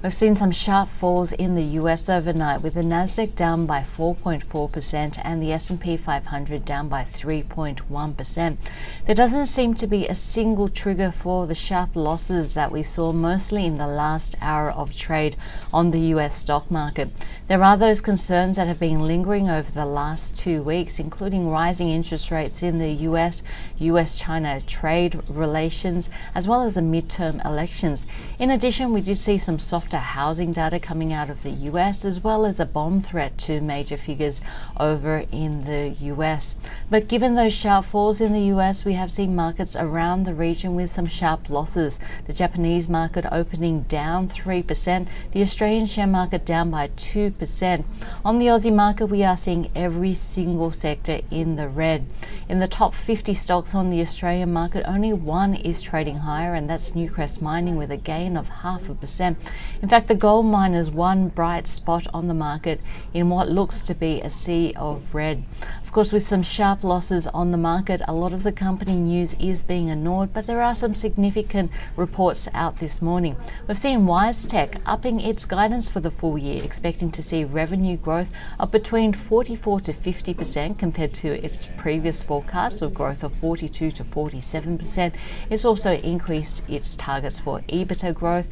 We've seen some sharp falls in the US overnight, with the Nasdaq down by 4.4% and the S&P 500 down by 3.1%. There doesn't seem to be a single trigger for the sharp losses that we saw mostly in the last hour of trade on the US stock market. There are those concerns that have been lingering over the last 2 weeks, including rising interest rates in the US-China trade relations, as well as the midterm elections. In addition, we did see some softer housing data coming out of the US, as well as a bomb threat to major figures over in the US. But given those sharp falls in the US, we have seen markets around the region with some sharp losses. The Japanese market opening down 3%, the Australian share market down by 2%. On the Aussie market, we are seeing every single sector in the red. In the top 50 stocks on the Australian market, only one is trading higher, and that's Newcrest Mining with a gain of 0.5%. In fact, the gold miners one bright spot on the market in what looks to be a sea of red. Of course, with some sharp losses on the market, a lot of the company news is being ignored, but there are some significant reports out this morning. We've seen WiseTech upping its guidance for the full year, expecting to see revenue growth of between 44 to 50% compared to its previous forecast of growth of 42 to 47%. It's also increased its targets for EBITDA growth.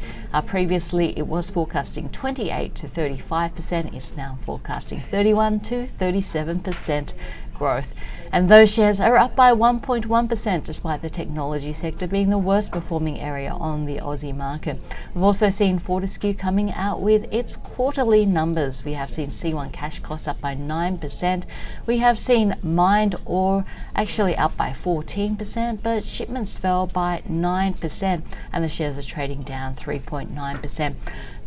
Previously, it was forecasting 28 to 35%. It's now forecasting 31 to 37% growth. And those shares are up by 1.1%, despite the technology sector being the worst performing area on the Aussie market. We've also seen Fortescue coming out with its quarterly numbers. We have seen C1 cash costs up by 9%. We have seen mined ore actually up by 14%, but shipments fell by 9%, and the shares are trading down 3.9%.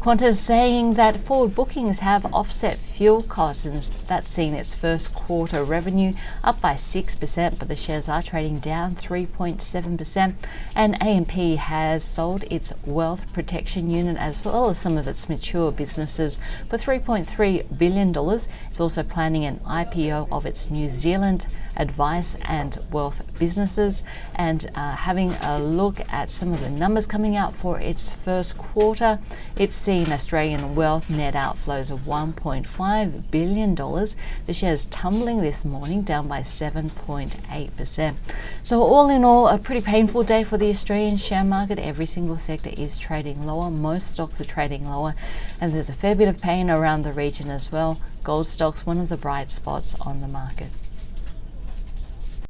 Qantas saying that forward bookings have offset fuel costs, and that's seen its first quarter revenue up by 6%, but the shares are trading down 3.7%. And AMP has sold its wealth protection unit as well as some of its mature businesses for $3.3 billion. It's also planning an IPO of its New Zealand advice and wealth businesses, and having a look at some of the numbers coming out for its first quarter. It's seen Australian wealth net outflows of $1.5 billion. The shares tumbling this morning, down by 7.8%. So all in all, a pretty painful day for the Australian share market. Every single sector is trading lower. Most stocks are trading lower, and there's a fair bit of pain around the region as well. Gold stocks, one of the bright spots on the market.